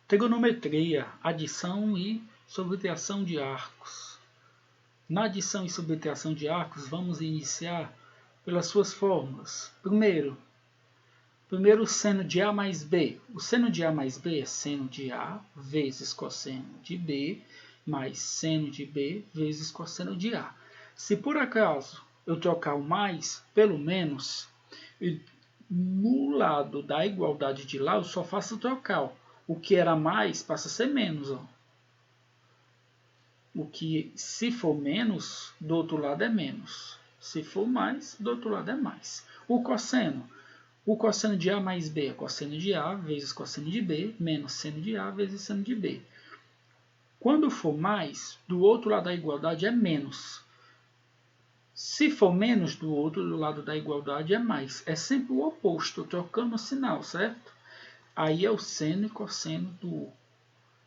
Trigonometria, adição e subtração de arcos. Na adição e subtração de arcos, vamos iniciar pelas suas fórmulas. Primeiro o seno de A mais B. O seno de A mais B é seno de A vezes cosseno de B, mais seno de B vezes cosseno de A. Se por acaso eu trocar o mais pelo menos, no lado da igualdade de lá, eu só faço trocar. O que era mais passa a ser menos. Ó. O que, se for menos, do outro lado é menos. Se for mais, do outro lado é mais. O cosseno de A mais B é cosseno de A vezes cosseno de B, menos seno de A vezes seno de B. Quando for mais, do outro lado da igualdade é menos. Se for menos, do outro lado da igualdade é mais. É sempre o oposto, trocando o sinal, certo? Aí é o seno e cosseno do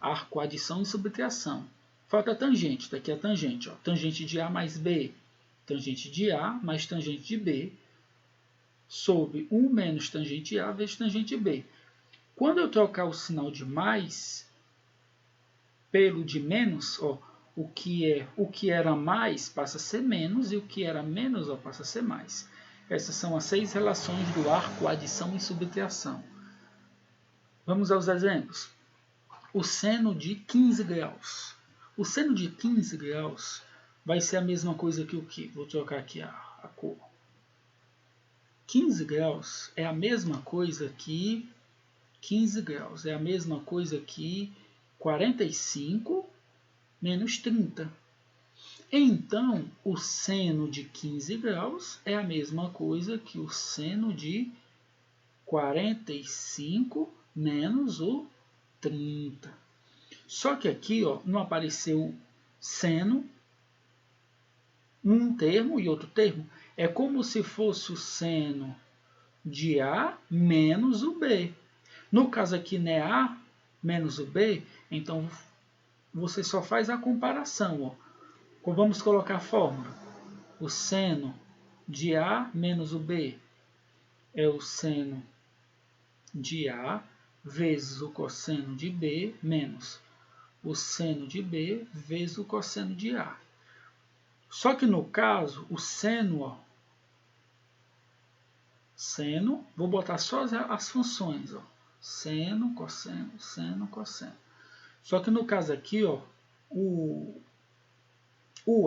arco, adição e subtração. Falta a tangente, daqui é a tangente. Ó. Tangente de A mais B, tangente de A mais tangente de B, sobre 1 menos tangente A vezes tangente B. Quando eu trocar o sinal de mais pelo de menos, ó, o que era mais passa a ser menos e o que era menos passa a ser mais. Essas são as 6 relações do arco, adição e subtração. Vamos aos exemplos. O seno de 15 graus. O seno de 15 graus vai ser a mesma coisa que o quê? Vou trocar aqui a cor. 15 graus é a mesma coisa que 15 graus. É a mesma coisa que 45 menos 30. Então, o seno de 15 graus é a mesma coisa que o seno de 45 menos o 30. Só que aqui ó, não apareceu seno, um termo e outro termo. É como se fosse o seno de A menos o B. No caso aqui não é A menos o B, então você só faz a comparação. Ó. Vamos colocar a fórmula. O seno de A menos o B é o seno de A vezes o cosseno de B menos o seno de B vezes o cosseno de A. Só que no caso, o seno, ó, vou botar só as funções, ó, seno, cosseno, seno, cosseno. Só que no caso aqui, ó, o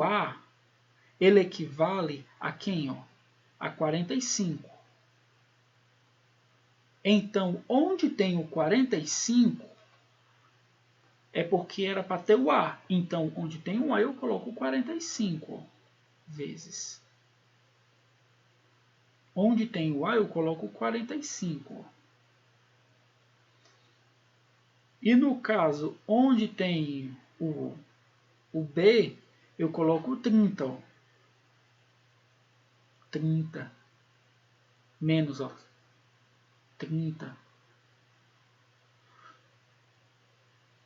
A, ele equivale a quem? Ó? A 45. Então, onde tem o 45, é porque era para ter o A. Então, onde tem o A, eu coloco 45 ó, vezes. Onde tem o A, eu coloco 45. Ó. E no caso, onde tem o B, eu coloco 30. Ó. 30. Menos, ó. 30.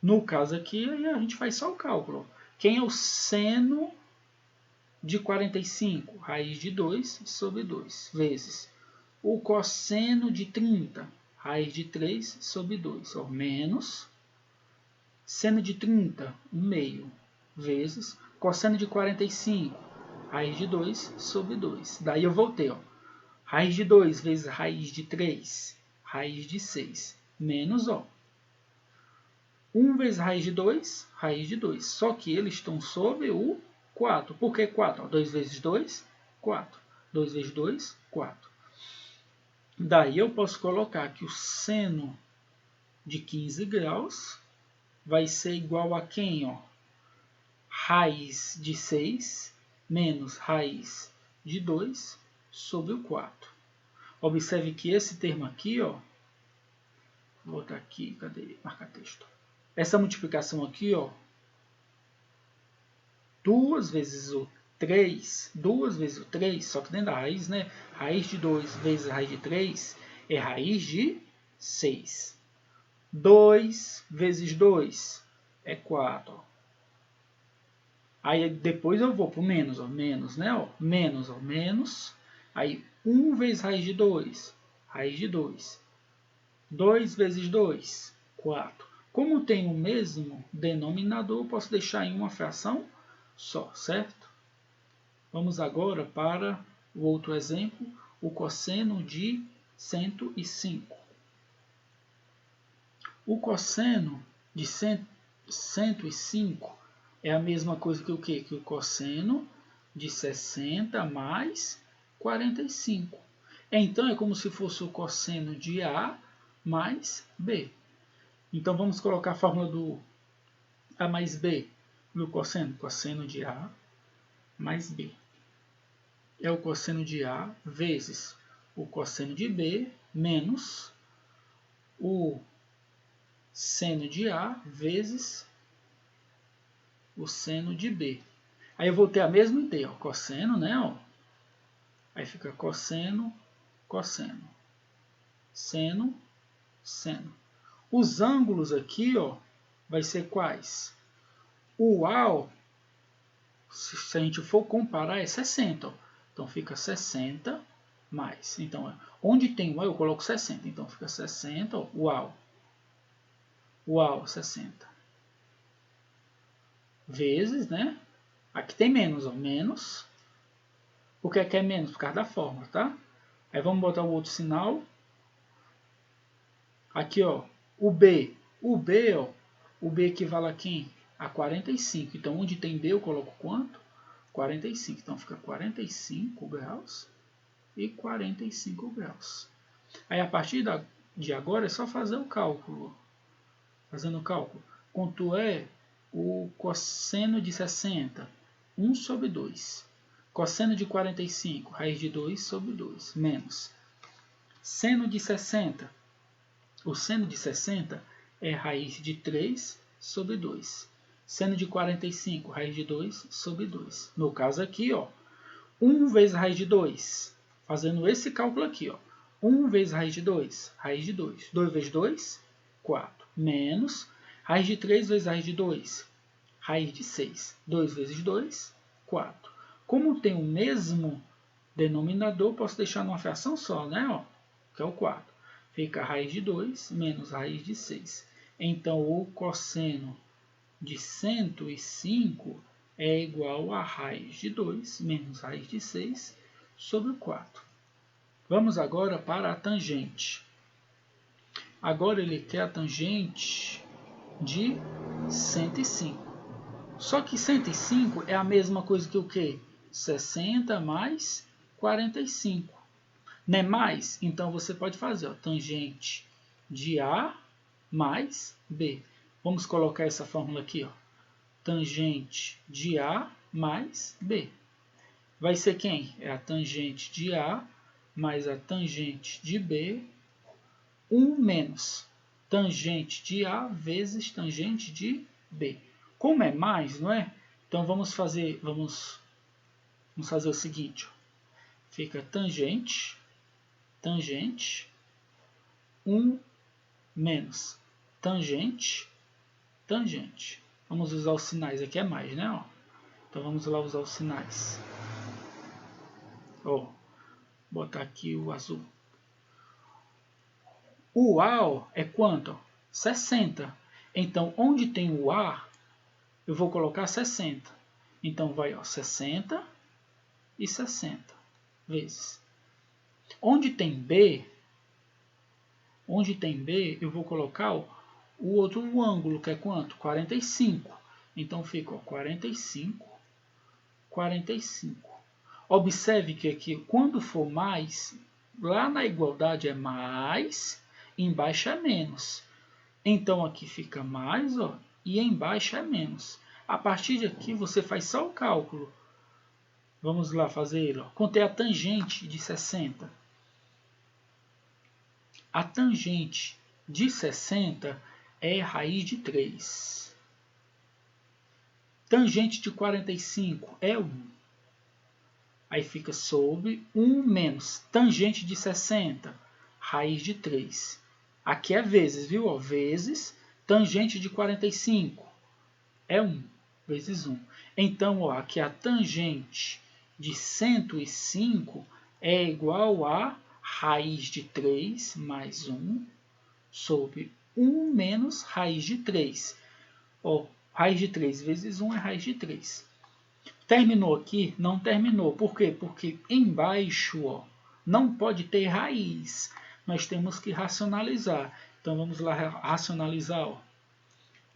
No caso aqui, aí a gente faz só o cálculo. Quem é o seno de 45? Raiz de 2 sobre 2, vezes o cosseno de 30, raiz de 3 sobre 2, ó, menos seno de 30, 1 meio, vezes cosseno de 45, raiz de 2 sobre 2. Daí eu voltei, ó, raiz de 2 vezes raiz de 3, raiz de 6, menos, ó, 1 vezes raiz de 2, raiz de 2. Só que eles estão sobre o 4. Por que 4? 2 vezes 2, 4. 2 vezes 2, 4. Daí eu posso colocar que o seno de 15 graus vai ser igual a quem? Ó? Raiz de 6 menos raiz de 2 sobre o 4. Observe que esse termo aqui, ó, vou botar aqui, cadê? Marca texto. Essa multiplicação aqui, ó, 2 vezes o 3, só que dentro da raiz, né? Raiz de 2 vezes raiz de 3 é raiz de 6. 2 vezes 2 é 4. Ó. Aí depois eu vou para o menos, ó, menos, né? Ó, menos, Aí, 1 vezes raiz de 2, raiz de 2. 2 vezes 2, 4. Como tem o mesmo denominador, eu posso deixar em uma fração só, certo? Vamos agora para o outro exemplo, o cosseno de 105. O cosseno de 105 é a mesma coisa que o quê? Que o cosseno de 60 mais 45. Então, é como se fosse o cosseno de A mais B. Então, vamos colocar a fórmula do A mais B no cosseno. Cosseno de A mais B é o cosseno de A vezes o cosseno de B menos o seno de A vezes o seno de B. Aí eu vou ter a mesma ideia, ó, cosseno, né? Ó. Aí fica cosseno, cosseno, seno, seno. Os ângulos aqui, ó, vai ser quais? O A, ó, se a gente for comparar, é 60. Ó. Então fica 60 mais. Então, onde tem o A, eu coloco 60. Então fica 60, ó, o A. O A, 60. Vezes, né? Aqui tem menos, ó, menos. Por que é menos? Por causa da fórmula, tá? Aí vamos botar o outro sinal. Aqui, ó, o B. O B, ó, o B equivale a quem? A 45. Então, onde tem B, eu coloco quanto? 45. Então, fica 45 graus e 45 graus. Aí, a partir de agora, é só fazer o cálculo. Fazendo o cálculo. Quanto é o cosseno de 60? 1 sobre 2. Cosseno de 45, raiz de 2 sobre 2, menos. Seno de 60. O seno de 60 é raiz de 3 sobre 2. Seno de 45, raiz de 2 sobre 2. No caso aqui, ó, 1 vezes raiz de 2. Fazendo esse cálculo aqui, ó. 1 vezes raiz de 2, raiz de 2. 2 vezes 2, 4. Menos raiz de 3 vezes raiz de 2, raiz de 6. 2 vezes 2, 4. Como tem o mesmo denominador, posso deixar numa fração só, né? Ó, que é o 4. Fica raiz de 2 menos raiz de 6. Então, o cosseno de 105 é igual a raiz de 2 menos raiz de 6 sobre 4. Vamos agora para a tangente. Agora ele quer a tangente de 105. Só que 105 é a mesma coisa que o quê? 60 mais 45. Não é mais? Então você pode fazer, ó, tangente de A mais B. Vamos colocar essa fórmula aqui, ó. Tangente de A mais B. Vai ser quem? É a tangente de A mais a tangente de B, 1 menos tangente de A vezes tangente de B. Como é mais, não é? Então vamos fazer o seguinte. Ó. Fica tangente 1 menos tangente. Vamos usar os sinais aqui, é mais, né? Ó. Então vamos lá usar os sinais. Ó, botar aqui o azul. O A é quanto? 60. Então, onde tem o A, eu vou colocar 60. Então, vai, ó, 60 e 60 vezes. Onde tem B, eu vou colocar ó, o outro ângulo, que é quanto? 45. Então, fica ó, 45. Observe que aqui, quando for mais, lá na igualdade é mais, embaixo é menos. Então, aqui fica mais, ó, e embaixo é menos. A partir de aqui, você faz só o cálculo. Vamos lá fazer ele. Ó. Quanto é a tangente de 60? A tangente de 60 é raiz de 3. Tangente de 45 é 1. Aí fica sobre 1 menos tangente de 60, raiz de 3. Aqui é vezes, viu? Ó, vezes tangente de 45 é 1, vezes 1. Então, ó, aqui a tangente de 105 é igual a raiz de 3 mais 1 sobre 1 menos raiz de 3. Ó, raiz de 3 vezes 1 é raiz de 3. Terminou aqui? Não terminou. Por quê? Porque embaixo, ó, não pode ter raiz. Nós temos que racionalizar. Então, vamos lá racionalizar. Ó.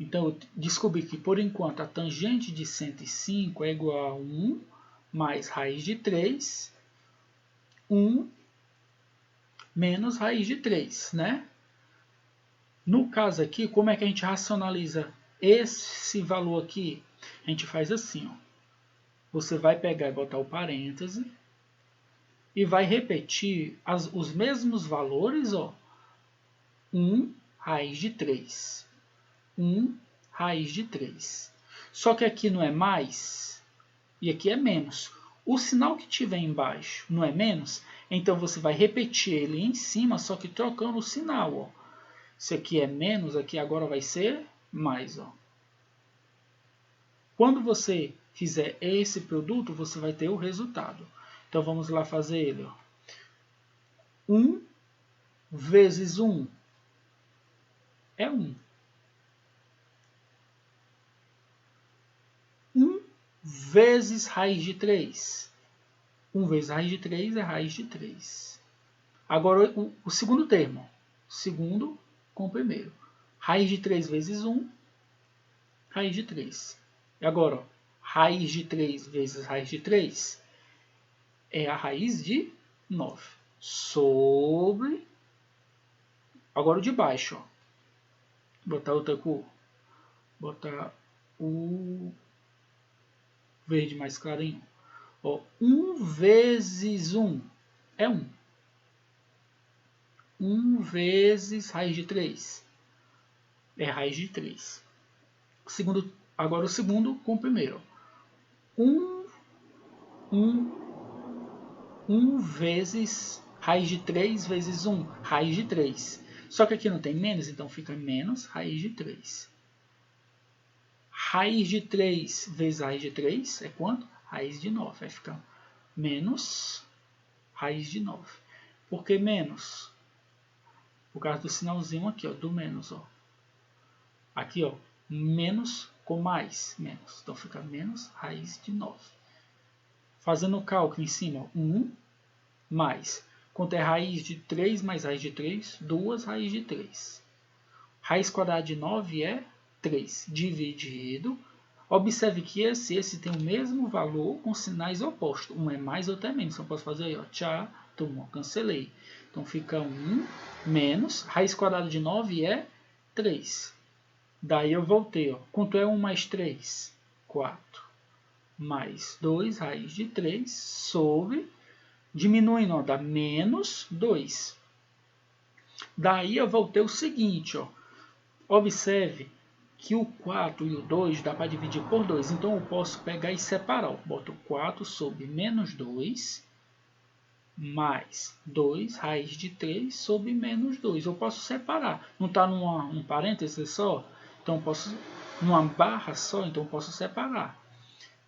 Então, eu descobri que, por enquanto, a tangente de 105 é igual a 1 mais raiz de 3, 1 menos raiz de 3, né? No caso aqui, como é que a gente racionaliza esse valor aqui? A gente faz assim, ó. Você vai pegar e botar o parêntese e vai repetir os mesmos valores, ó. 1 raiz de 3. 1 raiz de 3. Só que aqui não é mais e aqui é menos. O sinal que tiver embaixo não é menos, então você vai repetir ele em cima, só que trocando o sinal, ó. Se aqui é menos, aqui agora vai ser mais, ó. Quando você fizer esse produto, você vai ter o resultado. Então, vamos lá fazer ele. Ó. 1 vezes 1 é 1. 1 vezes raiz de 3. 1 vezes raiz de 3 é raiz de 3. Agora, o segundo termo. Segundo com o primeiro. Raiz de 3 vezes 1, raiz de 3. E agora, ó, raiz de 3 vezes raiz de 3 é a raiz de 9. Sobre... Agora o de baixo, ó. Botar outra cor. Botar o verde mais clarinho. Ó, 1 vezes 1 é 1. 1 vezes raiz de 3 é raiz de 3. Agora o segundo com o primeiro. 1 vezes raiz de 3 vezes 1, raiz de 3. Só que aqui não tem menos, então fica menos raiz de 3. Raiz de 3 vezes raiz de 3 é quanto? Raiz de 9. Vai ficar menos raiz de 9. Por que menos? Por causa do sinalzinho aqui, ó, do menos. Ó. Aqui, ó, menos com mais, menos. Então fica menos raiz de 9. Fazendo o cálculo em cima, 1 mais. Quanto é raiz de 3 mais raiz de 3? 2 raiz de 3. Raiz quadrada de 9 é 3 dividido. Observe que esse tem o mesmo valor com sinais opostos. Um é mais, outro é menos. Então, posso fazer aí, ó, tchá, turma, cancelei. Então, fica 1 menos. Raiz quadrada de 9 é 3. Daí eu voltei. Ó. Quanto é 1 mais 3? 4. Mais 2, raiz de 3, sobre... Diminuindo, ó, dá menos 2. Daí eu voltei o seguinte, ó. Observe que o 4 e o 2 dá para dividir por 2. Então, eu posso pegar e separar. Ó. Boto 4 sobre menos 2, mais 2, raiz de 3, sobre menos 2. Eu posso separar. Não está num parêntese só? Então, eu posso... Numa barra só, então eu posso separar.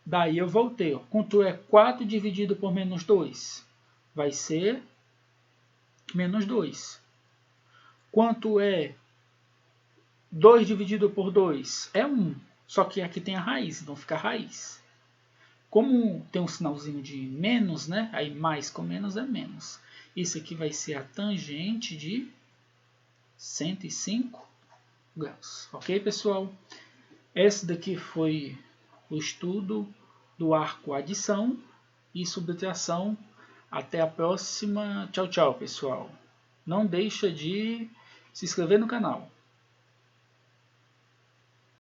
Daí eu voltei. Ó. Quanto é 4 dividido por menos 2? Vai ser menos 2. Quanto é 2 dividido por 2? É 1. Só que aqui tem a raiz, então fica a raiz. Como tem um sinalzinho de menos, né? Aí mais com menos é menos. Isso aqui vai ser a tangente de 105 graus. Ok, pessoal? Esse daqui foi o estudo do arco adição e subtração. Até a próxima. Tchau, tchau, pessoal. Não deixa de se inscrever no canal.